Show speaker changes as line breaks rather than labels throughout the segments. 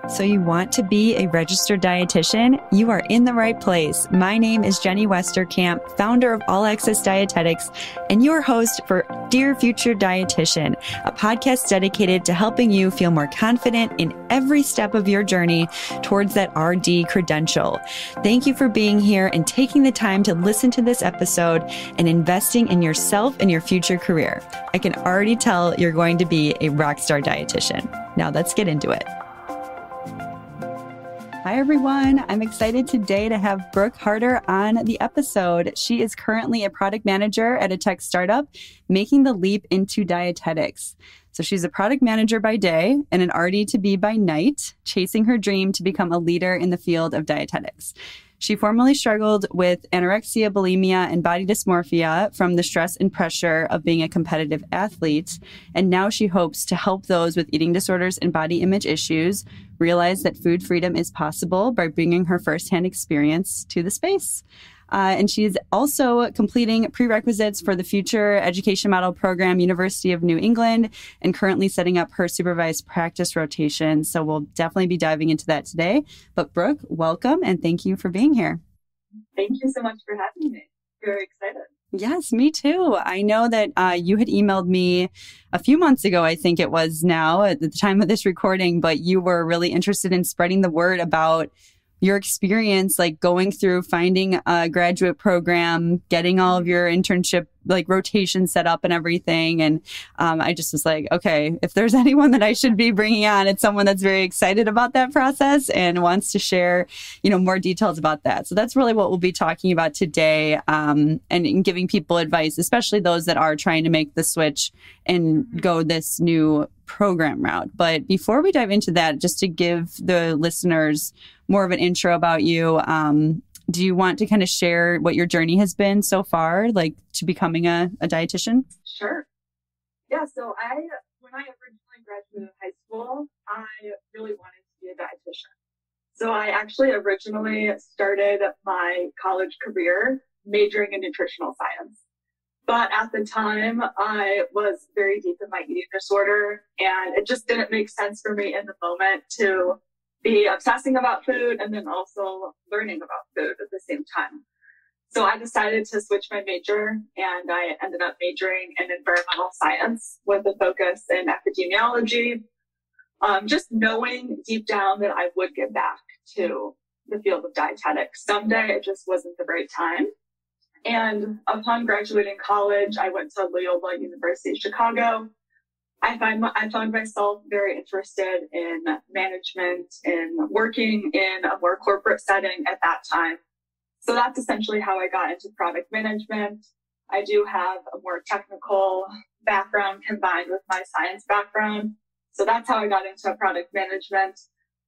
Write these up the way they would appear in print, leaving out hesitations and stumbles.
So you want to be a registered dietitian? You are in the right place. My name is Jenny Westerkamp, founder of All Access Dietetics, and your host for Dear Future Dietitian, a podcast dedicated to helping you feel more confident in every step of your journey towards that RD credential. Thank you for being here and taking the time to listen to this episode and investing in yourself and your future career. I can already tell you're going to be a rockstar dietitian. Now let's get into it. Hi, everyone. I'm excited today to have Brooke Harder on the episode. She is currently a product manager at a tech startup, making the leap into dietetics. So she's a product manager by day and an RD2BE by night, chasing her dream to become a leader in the field of dietetics. She formerly struggled with anorexia, bulimia, and body dysmorphia from the stress and pressure of being a competitive athlete. And now she hopes to help those with eating disorders and body image issues realize that food freedom is possible by bringing her firsthand experience to the space. And she's also completing prerequisites for the Future Education Model Program, University of New England, and currently setting up her supervised practice rotation. So we'll definitely be diving into that today. But Brooke, welcome and thank you for being here.
Thank you so much for having me. Very excited.
Yes, me too. I know that you had emailed me a few months ago, I think it was now at the time of this recording, but you were really interested in spreading the word about your experience, like going through finding a graduate program, getting all of your internship, like rotation set up and everything. And I just was like, okay, if there's anyone that I should be bringing on, it's someone that's very excited about that process and wants to share, more details about that. So that's really what we'll be talking about today, and giving people advice, especially those that are trying to make the switch and go this new program route. But before we dive into that, just to give the listeners more of an intro about you, do you want to kind of share what your journey has been so far, like to becoming a dietitian?
Sure. Yeah. So when I originally graduated high school, I really wanted to be a dietitian. So I actually originally started my college career majoring in nutritional science. But at the time, I was very deep in my eating disorder, and it just didn't make sense for me in the moment to be obsessing about food and then also learning about food at the same time. So I decided to switch my major, and I ended up majoring in environmental science with a focus in epidemiology, just knowing deep down that I would get back to the field of dietetics. Someday it just wasn't the right time. And upon graduating college, I went to Loyola University of Chicago. I found myself very interested in management and working in a more corporate setting at that time. So that's essentially how I got into product management. I do have a more technical background combined with my science background. So that's how I got into product management.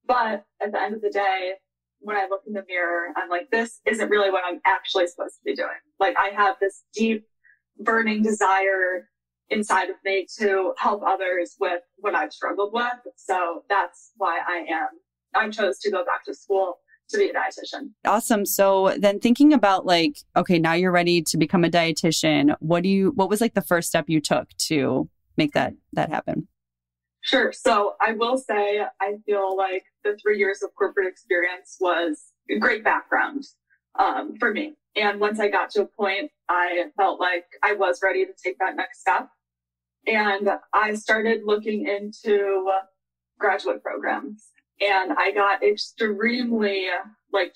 But at the end of the day, when I look in the mirror, I'm like, this isn't really what I'm actually supposed to be doing. Like, I have this deep, burning desire inside of me to help others with what I've struggled with. So that's why I chose to go back to school to be a dietitian.
Awesome. So then thinking about like, okay, now you're ready to become a dietitian. What was like the first step you took to make that happen?
Sure. So I will say, I feel like the 3 years of corporate experience was a great background for me. And once I got to a point, I felt like I was ready to take that next step. And I started looking into graduate programs, and I got extremely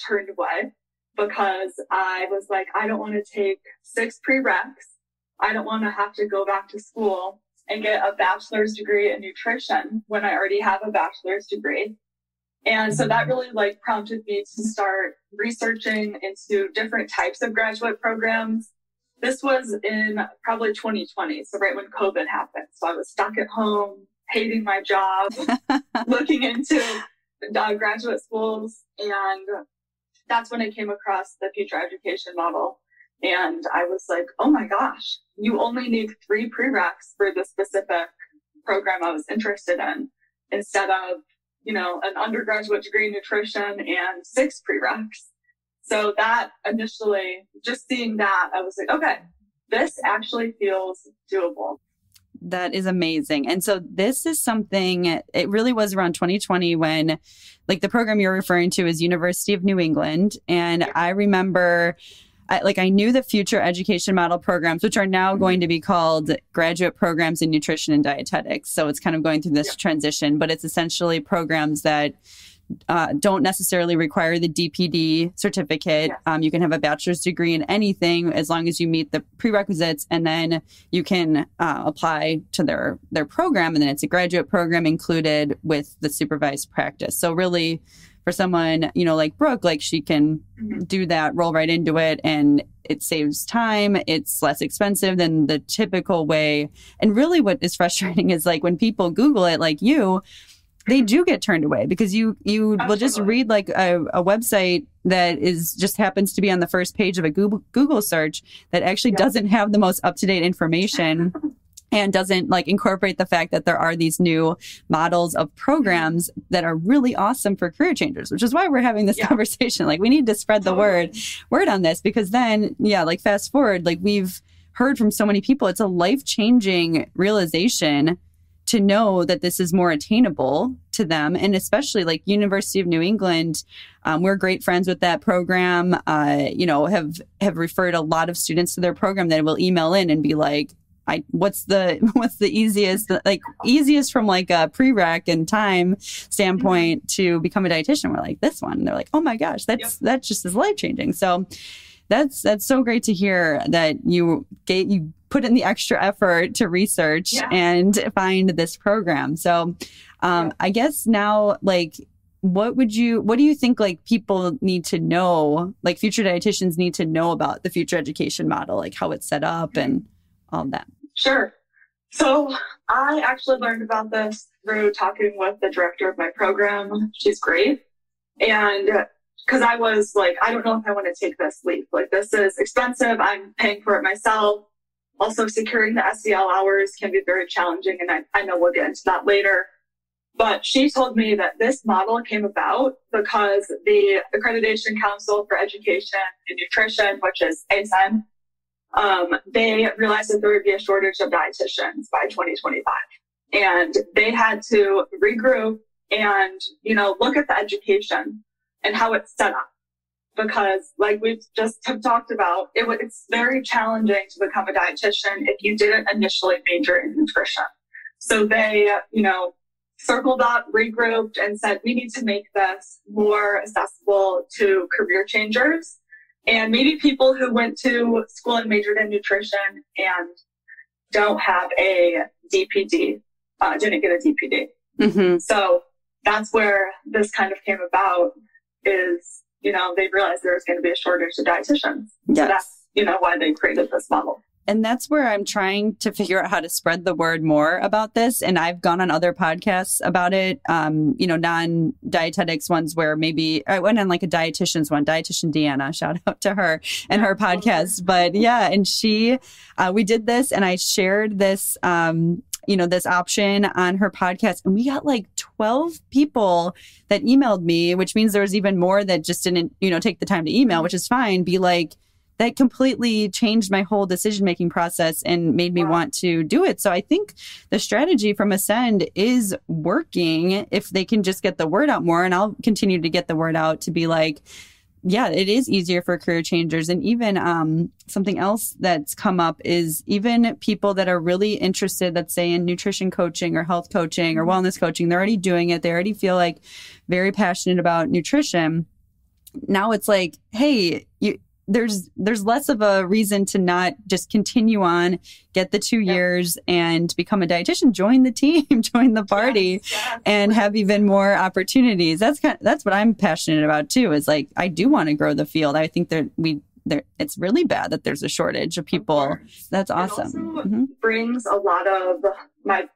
turned away because I was like, I don't want to take 6 prereqs. I don't want to have to go back to school and get a bachelor's degree in nutrition when I already have a bachelor's degree. And so that really prompted me to start researching into different types of graduate programs. This was in probably 2020, so right when COVID happened. So I was stuck at home, hating my job, looking into graduate schools. And that's when I came across the Future Education Model. And I was like, oh my gosh, you only need 3 prereqs for the specific program I was interested in, instead of, an undergraduate degree in nutrition and 6 prereqs. So that initially, just seeing that, I was like, okay, this actually feels doable.
That is amazing. And so this is something, it really was around 2020 when like the program you're referring to is University of New England. And I remember I knew the future education model programs, which are now going to be called graduate programs in nutrition and dietetics. So it's kind of going through this transition, but it's essentially programs that don't necessarily require the DPD certificate. You can have a bachelor's degree in anything as long as you meet the prerequisites, and then you can apply to their program. And then it's a graduate program included with the supervised practice. So really, for someone, like Brooke, like she can do that, roll right into it, and it saves time. It's less expensive than the typical way. And really what is frustrating is like when people Google it, like you, they do get turned away because you will just read like a website that just happens to be on the first page of a Google search that actually doesn't have the most up-to-date information and doesn't like incorporate the fact that there are these new models of programs that are really awesome for career changers, which is why we're having this conversation. Like we need to spread the word on this, because then, like fast forward, like we've heard from so many people, it's a life-changing realization to know that this is more attainable to them. And especially like University of New England, we're great friends with that program, have referred a lot of students to their program that will email in and be like, what's the easiest from like a prereq and time standpoint to become a dietitian? We're like, this one. And they're like, oh my gosh, that's just as life-changing. So that's so great to hear that you put in the extra effort to research and find this program. So I guess now, like, what do you think like people need to know, like future dietitians need to know about the future education model, like how it's set up and all that?
Sure. So I actually learned about this through talking with the director of my program. She's great. And because I was like, I don't know if I want to take this leap. Like, this is expensive. I'm paying for it myself. Also, securing the SEL hours can be very challenging. And I know we'll get into that later. But she told me that this model came about because the Accreditation Council for Education and Nutrition, which is ACEND, they realized that there would be a shortage of dietitians by 2025. And they had to regroup and, look at the education and how it's set up. Because like we've just have talked about, it's very challenging to become a dietitian if you didn't initially major in nutrition. So they, circled up, regrouped, and said, we need to make this more accessible to career changers and maybe people who went to school and majored in nutrition and don't have a DPD, didn't get a DPD. Mm-hmm. So that's where this kind of came about is, they realized there was going to be a shortage of dietitians. Yes. So that's, why they created this model.
And that's where I'm trying to figure out how to spread the word more about this. And I've gone on other podcasts about it, non-dietetics ones where maybe I went on like a dietitian's one, Dietitian Deanna, shout out to her and her podcast. But and she, we did this and I shared this, this option on her podcast, and we got like 12 people that emailed me, which means there was even more that just didn't, take the time to email, which is fine. Be like, that completely changed my whole decision-making process and made me want to do it. So I think the strategy from Ascend is working if they can just get the word out more. And I'll continue to get the word out to be like, it is easier for career changers. And even something else that's come up is even people that are really interested, let's say in nutrition coaching or health coaching or wellness coaching, they're already doing it. They already feel like very passionate about nutrition. Now it's like, hey, there's less of a reason to not just continue on, get the 2 years and become a dietitian, join the team, join the party and have even more opportunities. That's what I'm passionate about too, is like, I do want to grow the field. I think it's really bad that there's a shortage of people. That's awesome.
It also brings a lot of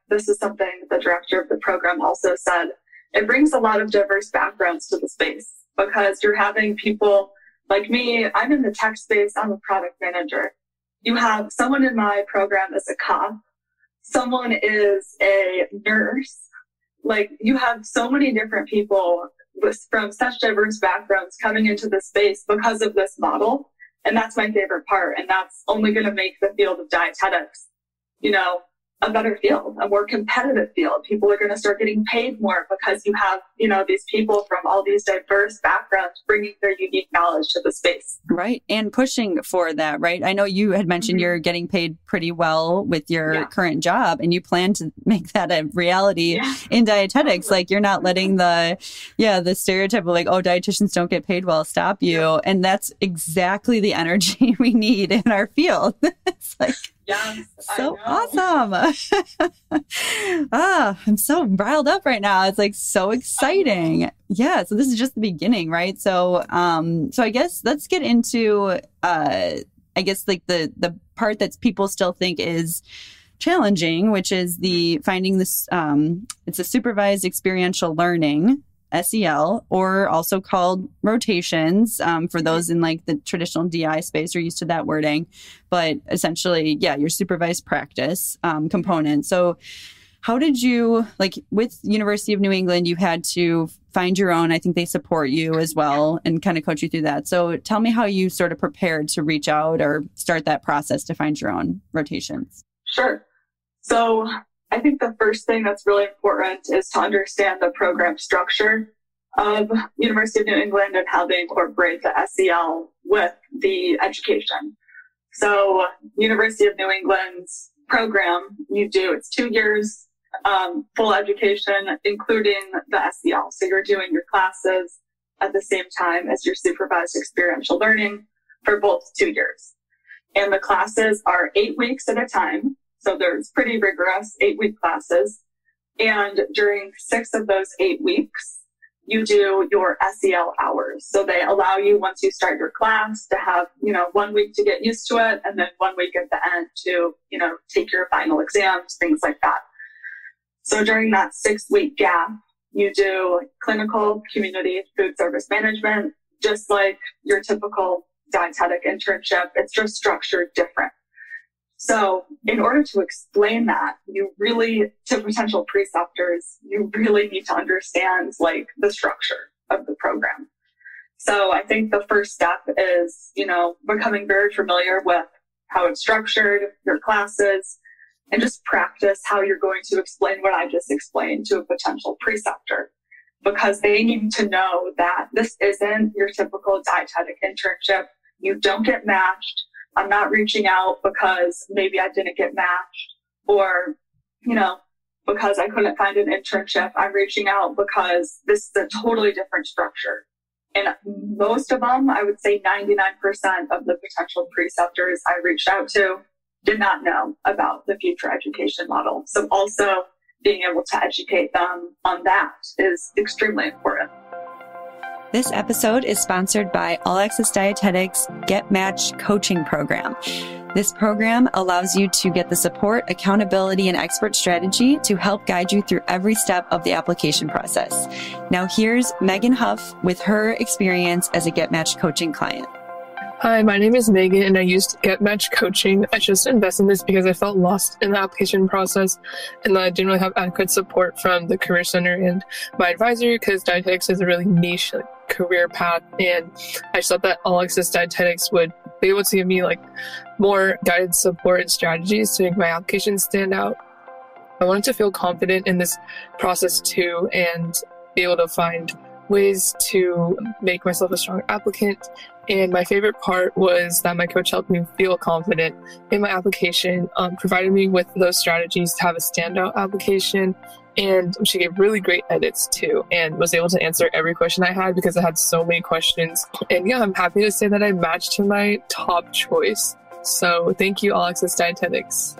this is something the director of the program also said, it brings a lot of diverse backgrounds to the space because you're having people like me. I'm in the tech space. I'm a product manager. You have someone in my program as a cop. Someone is a nurse. Like, you have so many different people from such diverse backgrounds coming into the space because of this model. And that's my favorite part. And that's only going to make the field of dietetics, a better field, a more competitive field. People are going to start getting paid more because you have, these people from all these diverse backgrounds bringing their unique knowledge to the space.
Right. And pushing for that, right? I know you had mentioned you're getting paid pretty well with your current job, and you plan to make that a reality in dietetics. Like, you're not letting the stereotype of like, oh, dietitians don't get paid well stop you. And that's exactly the energy we need in our field. It's like, so awesome. I'm so riled up right now. It's like so exciting. Yeah. So this is just the beginning, right? So, so I guess let's get into, like the part that people still think is challenging, which is the finding this, it's a supervised experiential learning, SEL, or also called rotations, for those in like the traditional DI space are used to that wording, but essentially, your supervised practice component. So how did you, like with University of New England, you had to find your own, I think they support you as well and kind of coach you through that. So tell me how you sort of prepared to reach out or start that process to find your own rotations.
Sure. So I think the first thing that's really important is to understand the program structure of University of New England and how they incorporate the SEL with the education. So University of New England's program, it's 2 years, full education, including the SEL. So you're doing your classes at the same time as your supervised experiential learning for both 2 years. And the classes are 8 weeks at a time. So there's pretty rigorous 8-week classes. And during 6 of those 8 weeks, you do your SEL hours. So they allow you, once you start your class, to have, 1 week to get used to it, and then 1 week at the end to, take your final exams, things like that. So during that 6-week gap, you do clinical, community, food service management, just like your typical dietetic internship. It's just structured different. So in order to explain that, to potential preceptors, you really need to understand like the structure of the program. So I think the first step is, becoming very familiar with how it's structured, your classes, and just practice how you're going to explain what I just explained to a potential preceptor, because they need to know that this isn't your typical dietetic internship. You don't get matched. I'm not reaching out because maybe I didn't get matched or, because I couldn't find an internship. I'm reaching out because this is a totally different structure. And most of them, I would say 99% of the potential preceptors I reached out to did not know about the future education model. So also being able to educate them on that is extremely important.
This episode is sponsored by All Access Dietetics Get Matched coaching program. This program allows you to get the support, accountability, and expert strategy to help guide you through every step of the application process. Now here's Megan Huff with her experience as a Get Matched coaching client.
Hi, my name is Megan, and I used Get Matched coaching. I just invested in this because I felt lost in the application process and that I didn't really have adequate support from the Career Center and my advisor, because dietetics is a really niche career path, and I just thought that All Access Dietetics would be able to give me more guided support and strategies to make my application stand out. I wanted to feel confident in this process too, and be able to find ways to make myself a strong applicant. And my favorite part was that my coach helped me feel confident in my application, provided me with those strategies to have a standout application. And she gave really great edits too, and was able to answer every question I had because I had so many questions. And I'm happy to say that I matched to my top choice. So thank you, All Access Dietetics.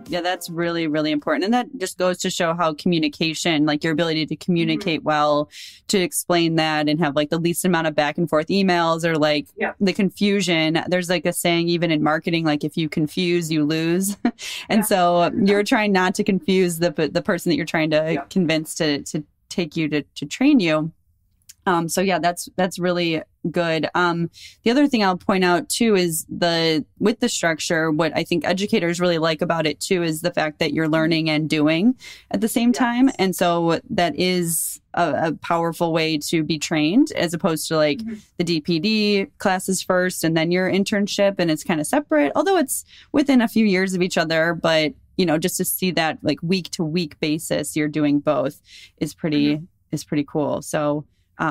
Yeah, that's really, really important. And that just goes to show how communication, like your ability to communicate well, to explain that and have the least amount of back and forth emails or the confusion. There's a saying even in marketing, if you confuse, you lose. And so you're trying not to confuse the person that you're trying to convince to take you to train you. So yeah, that's really good. The other thing I'll point out too is with the structure, what I think educators really like about it too is the fact that you're learning and doing at the same time. And so that is a powerful way to be trained, as opposed to like the DPD classes first and then your internship, and it's kind of separate, although it's within a few years of each other. But just to see that like week to week basis, you're doing both is pretty cool. So.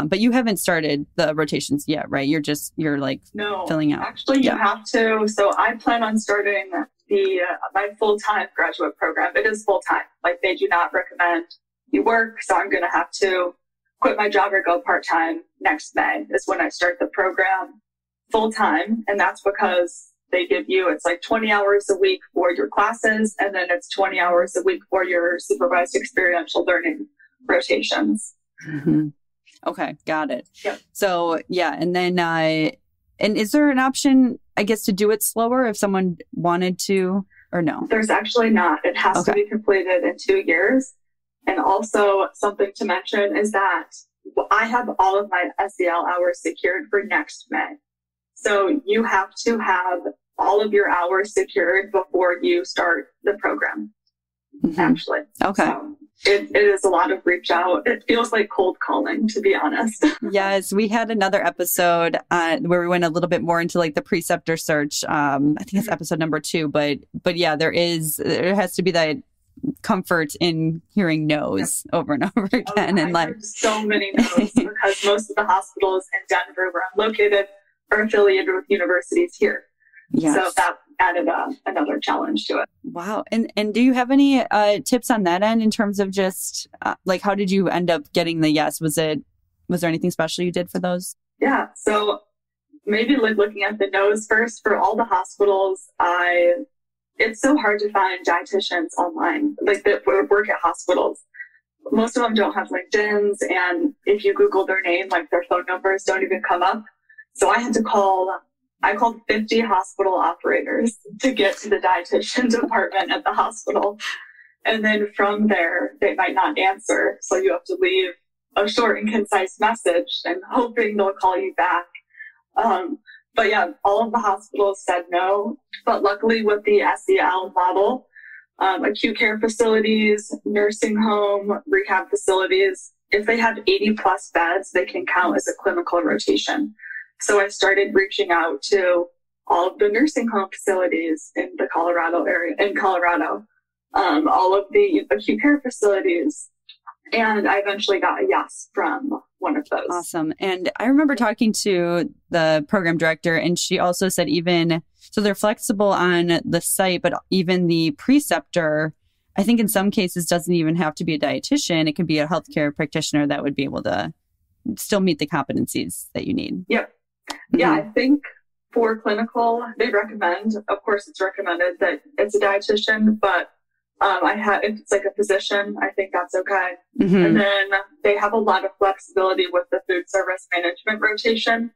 But you haven't started the rotations yet, right? You're like filling out.
Actually, you have to. So I plan on starting my full-time graduate program. It is full-time. Like, they do not recommend you work. So I'm going to have to quit my job or go part-time next May is when I start the program full-time. And that's because they give you, it's like 20 hours a week for your classes. And then it's 20 hours a week for your supervised experiential learning rotations.
Mm-hmm. Okay, got it.
Yep.
So yeah, and then and is there an option, I guess, to do it slower if someone wanted to, or no?
There's actually not. It has to be completed in 2 years. And also something to mention is that I have all of my SEL hours secured for next May. So you have to have all of your hours secured before you start the program, actually.
Okay.
So, it is a lot of reach out. It feels like cold calling, to be honest.
Yes, we had another episode where we went a little bit more into like the preceptor search. I think it's episode number 2, but yeah, there has to be that comfort in hearing no's over and over again. And like
so many no's because most of the hospitals in Denver where I'm located are affiliated with universities here. Yes. So that added another challenge to it.
Wow. And do you have any tips on that end in terms of just like, how did you end up getting the yes? Was there anything special you did for those?
Yeah. So maybe like looking at the no's first for all the hospitals, it's so hard to find dietitians online, like that work at hospitals. Most of them don't have LinkedIn's, and if you Google their name, like their phone numbers don't even come up. So I called 50 hospital operators to get to the dietitian department at the hospital. And then from there, they might not answer. So you have to leave a short and concise message and hoping they'll call you back. But yeah, all of the hospitals said no. But luckily with the SEL model, acute care facilities, nursing home, rehab facilities, if they have 80 plus beds, they can count as a clinical rotation. So I started reaching out to all of the nursing home facilities in the Colorado area, all of the acute care facilities. And I eventually got a yes from one of those.
Awesome. And I remember talking to the program director, and she also said so they're flexible on the site, but even the preceptor, I think in some cases doesn't even have to be a dietitian. It could be a healthcare practitioner that would be able to still meet the competencies that you need.
Yep. Yeah, I think for clinical, they recommend, of course, it's recommended that it's a dietitian, but if it's like a physician, I think that's okay. And then they have a lot of flexibility with the food service management rotation.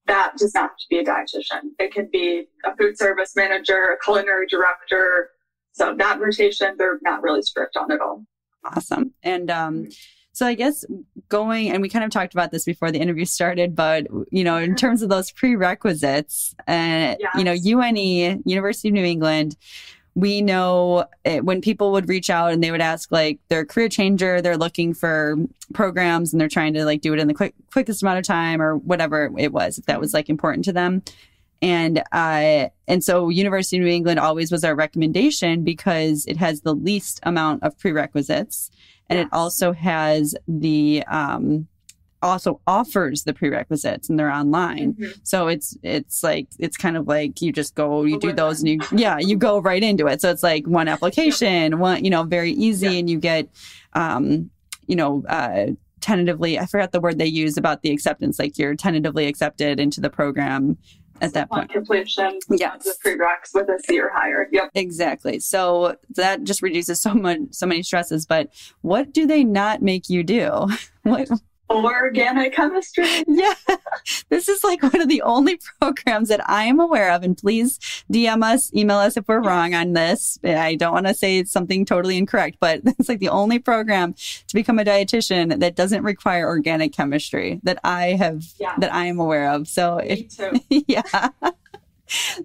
That does not have to be a dietitian. It can be a food service manager, a culinary director. So that rotation, they're not really strict on at all.
Awesome. And so I guess and we kind of talked about this before the interview started, but, in terms of those prerequisites, UNE, University of New England, we know when people would reach out and they would ask, like, they're a career changer, they're looking for programs and they're trying to like do it in the quickest amount of time or whatever it was, if that was like important to them. And so University of New England always was our recommendation because it has the least amount of prerequisites. And it also has also offers the prerequisites, and they're online. So it's kind of like you just go, you do those, and you go right into it. So it's like one application, one, very easy, and you get, tentatively, I forgot the word they use about the acceptance, like you're tentatively accepted into the program at that point.
Completion, the prereqs with a C or higher. Yep.
Exactly. So that just reduces so many stresses. But what do they not make you do?
organic chemistry.
Yeah, this is like one of the only programs that I am aware of. And please DM us, email us if we're wrong on this. I don't want to say it's something totally incorrect, but it's like the only program to become a dietitian that doesn't require organic chemistry that I have, that I am aware of. So
Me too.
Yeah.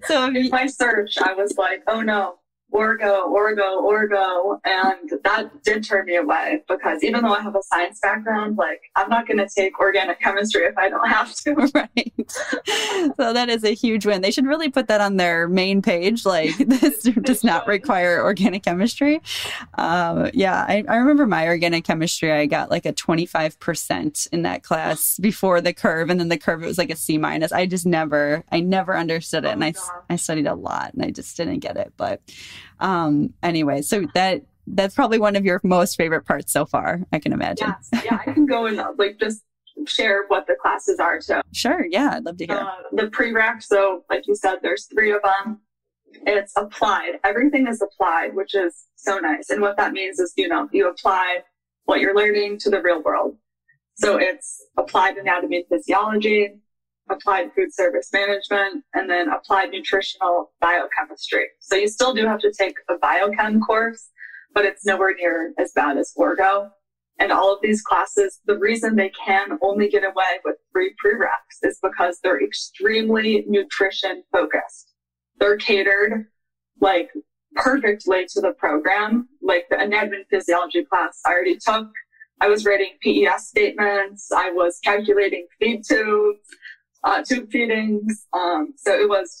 So
in my search, I was like, oh no, orgo. And that did turn me away because even though I have a science background, like I'm not going to take organic chemistry if I don't have to.
Right. So that is a huge win. They should really put that on their main page. Like this does not require organic chemistry. I remember my organic chemistry. I got like a 25% in that class before the curve. And then the curve, it was like a C-. I never understood it. And I studied a lot and I just didn't get it. But anyway, so that's probably one of your most favorite parts so far, I can imagine.
Yes. Yeah, I can go and like just share what the classes are too.
Sure. Yeah, I'd love to hear.
The prereq, so like you said, there's 3 of them. It's applied. Everything is applied, which is so nice. And what that means is, you apply what you're learning to the real world. So it's applied anatomy and physiology, applied food service management, and then applied nutritional biochemistry. So you still do have to take a biochem course, but it's nowhere near as bad as orgo. And all of these classes, the reason they can only get away with 3 prereqs is because they're extremely nutrition focused. They're catered like perfectly to the program. Like the anatomy and physiology class I already took, I was writing PES statements. I was calculating feed tubes. Tube feedings.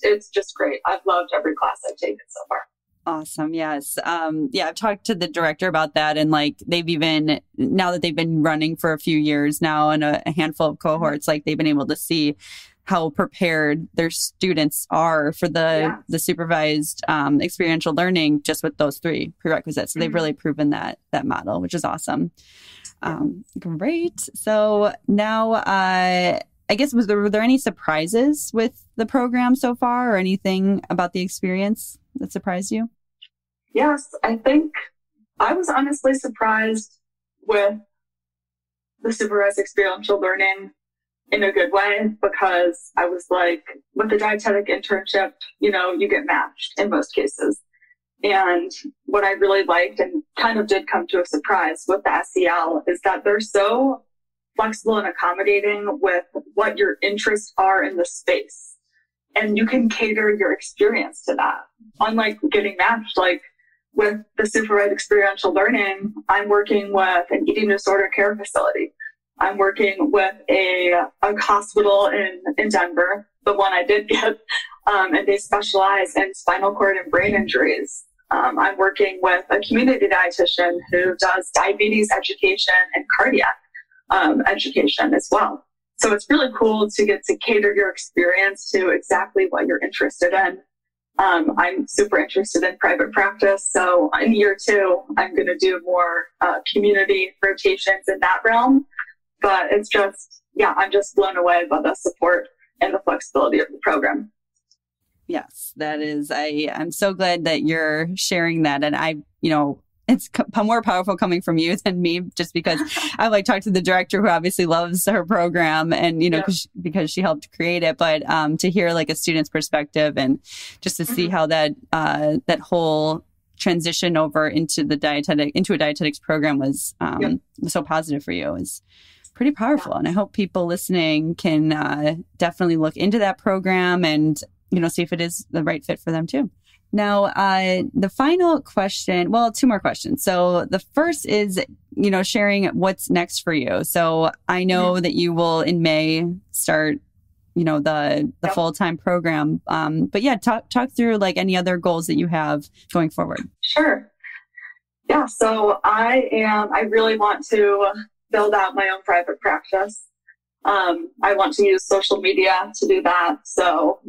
It's just great. I've loved every class I've taken so far.
Awesome. Yes. I've talked to the director about that. And like, now that they've been running for a few years now and a handful of cohorts, like they've been able to see how prepared their students are for the supervised, experiential learning just with those 3 prerequisites. So they've really proven that model, which is awesome. Great. So now, I guess, were there any surprises with the program so far or anything about the experience that surprised you?
Yes, I think I was honestly surprised with the supervised experiential learning in a good way because I was like, with the dietetic internship, you get matched in most cases. And what I really liked and kind of did come to a surprise with the SEL is that they're so flexible and accommodating with what your interests are in the space. And you can cater your experience to that. Unlike getting matched, like with the supervised experiential learning, I'm working with an eating disorder care facility. I'm working with a hospital in Denver, the one I did get, and they specialize in spinal cord and brain injuries. I'm working with a community dietitian who does diabetes education and cardiac education as well. So it's really cool to get to cater your experience to exactly what you're interested in. I'm super interested in private practice. So in year 2, I'm going to do more community rotations in that realm. But it's just, I'm just blown away by the support and the flexibility of the program.
Yes, that is, I'm so glad that you're sharing that. And it's more powerful coming from you than me, just because I like talked to the director who obviously loves her program and, because she helped create it, but, to hear like a student's perspective and just to see how that whole transition over into a dietetics program was so positive for you is pretty powerful. And I hope people listening can, definitely look into that program and, see if it is the right fit for them too. Now, the final question, 2 more questions. So the first is, sharing what's next for you. So I know that you will in May start, the full-time program. But talk through like any other goals that you have going forward.
Sure. Yeah. So I really want to build out my own private practice. I want to use social media to do that. So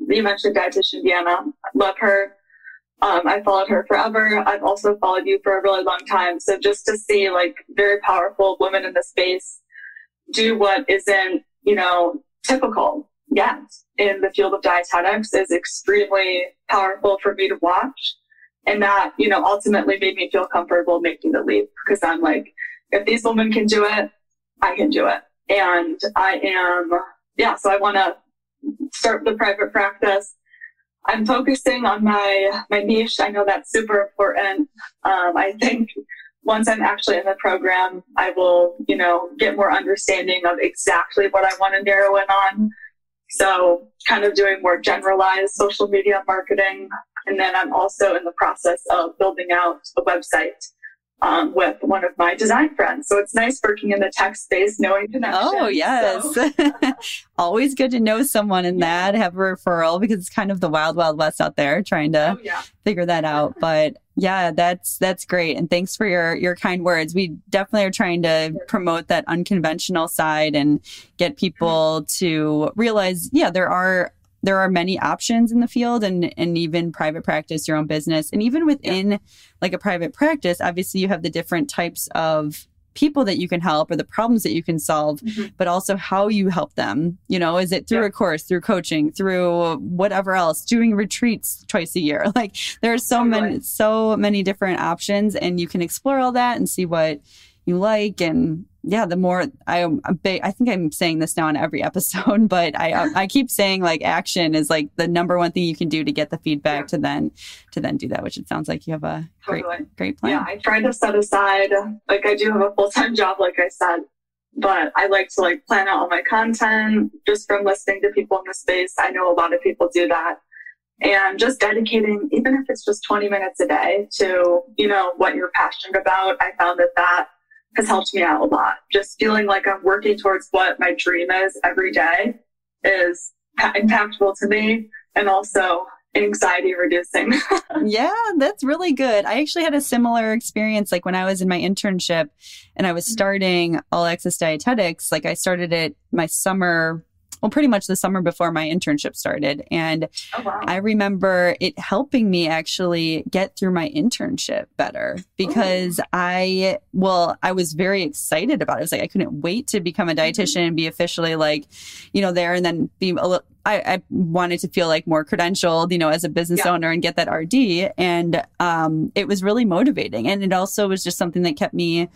you mentioned Dietitian Deanna. Love her. I followed her forever. I've also followed you for a really long time. So just to see like very powerful women in the space do what isn't, typical yet in the field of dietetics is extremely powerful for me to watch. And that, ultimately made me feel comfortable making the leap because I'm like, if these women can do it, I can do it. And so I want to start the private practice. I'm focusing on my niche. I know that's super important. I think once I'm actually in the program, I will, get more understanding of exactly what I want to narrow in on. So kind of doing more generalized social media marketing. And then I'm also in the process of building out a website with one of my design friends. So it's nice working in the tech space, knowing connections.
Oh, yes. So. Always good to know someone in that, have a referral, because it's kind of the wild, wild west out there trying to figure that out. But yeah, that's great. And thanks for your kind words. We definitely are trying to promote that unconventional side and get people to realize, there are many options in the field, and even private practice, your own business. And even within like a private practice, obviously you have the different types of people that you can help or the problems that you can solve, but also how you help them. Is it through a course, through coaching, through whatever else, doing retreats twice a year? Like there's so many different options, and you can explore all that and see what you like. And the more I think I'm saying this now in every episode, but I keep saying like action is like the number one thing you can do to get the feedback to then do that, which it sounds like you have a great plan.
Yeah, I try to set aside, like I do have a full-time job, like I said, but I like to like plan out all my content just from listening to people in the space. I know a lot of people do that. And just dedicating, even if it's just 20 minutes a day to, what you're passionate about. I found that has helped me out a lot. Just feeling like I'm working towards what my dream is every day is impactful to me, and also anxiety reducing.
Yeah, that's really good. I actually had a similar experience like when I was in my internship and I was starting All Access Dietetics. Like I started it my summer, pretty much the summer before my internship started. And I remember it helping me actually get through my internship better because I was very excited about it. I was like, I couldn't wait to become a dietitian and be officially like, there, and then be a little, I wanted to feel like more credentialed, as a business owner and get that RD. And it was really motivating. And it also was just something that kept me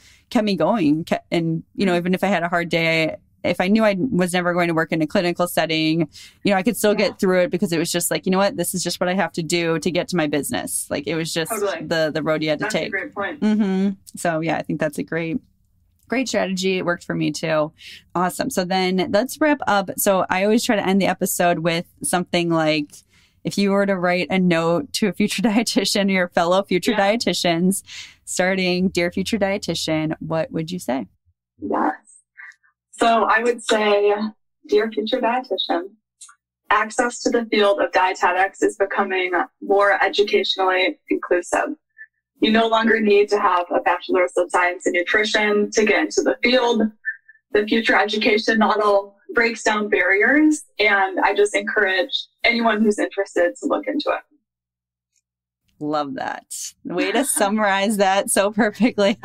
going. And, even if I had a hard day, if I knew I was never going to work in a clinical setting, I could still get through it because it was just like, this is just what I have to do to get to my business. Like it was just the road you had to take.
That's a great point.
So yeah, I think that's a great strategy. It worked for me too. Awesome. So then let's wrap up. So I always try to end the episode with something like, if you were to write a note to a future dietitian or your fellow future dietitians starting Dear Future Dietitian, what would you say?
Yes. So I would say, Dear Future Dietitian, access to the field of dietetics is becoming more educationally inclusive. You no longer need to have a bachelor's of science in nutrition to get into the field. The future education model breaks down barriers, and I just encourage anyone who's interested to look into it.
Love that. Way to summarize that so perfectly.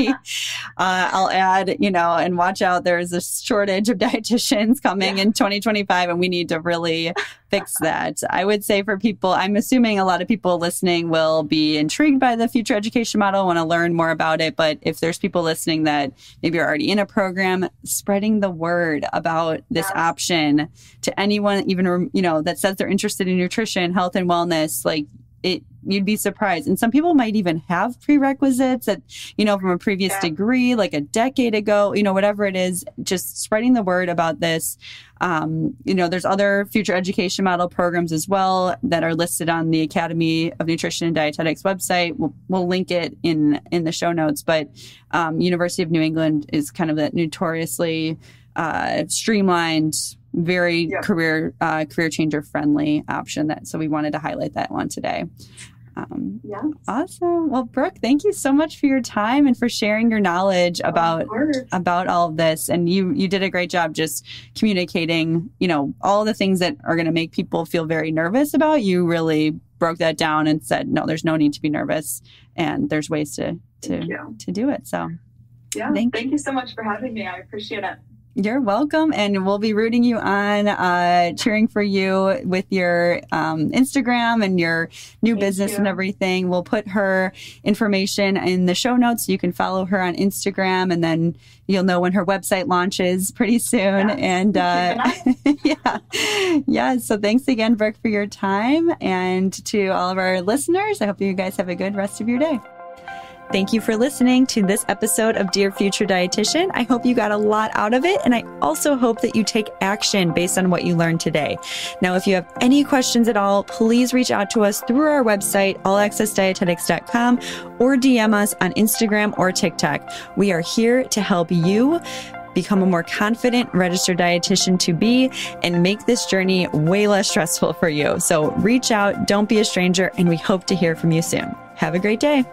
I'll add, and watch out. There's a shortage of dietitians coming in 2025, and we need to really fix that. I would say for people, I'm assuming a lot of people listening will be intrigued by the future education model, want to learn more about it. But if there's people listening that maybe are already in a program, spreading the word about this option to anyone, even, that says they're interested in nutrition, health, and wellness, you'd be surprised. And some people might even have prerequisites that, from a previous degree, like a decade ago, whatever it is, just spreading the word about this. There's other future education model programs as well that are listed on the Academy of Nutrition and Dietetics website. We'll link it in the show notes, but University of New England is kind of that notoriously streamlined, very career changer friendly option. So we wanted to highlight that one today. Awesome. Well, Brooke, thank you so much for your time and for sharing your knowledge about all of this. And you did a great job just communicating, all the things that are going to make people feel very nervous about. You really broke that down and said, no, there's no need to be nervous, and there's ways to do it. So
thank you so much for having me. I appreciate it.
You're welcome. And we'll be rooting you on, cheering for you with your Instagram and your new business and everything. We'll put her information in the show notes so you can follow her on Instagram, and then you'll know when her website launches pretty soon. And yeah. So thanks again, Brooke, for your time. And to all of our listeners, I hope you guys have a good rest of your day. Thank you for listening to this episode of Dear Future Dietitian. I hope you got a lot out of it, and I also hope that you take action based on what you learned today. Now, if you have any questions at all, please reach out to us through our website, allaccessdietetics.com, or DM us on Instagram or TikTok. We are here to help you become a more confident registered dietitian to be and make this journey way less stressful for you. So reach out, don't be a stranger, and we hope to hear from you soon. Have a great day.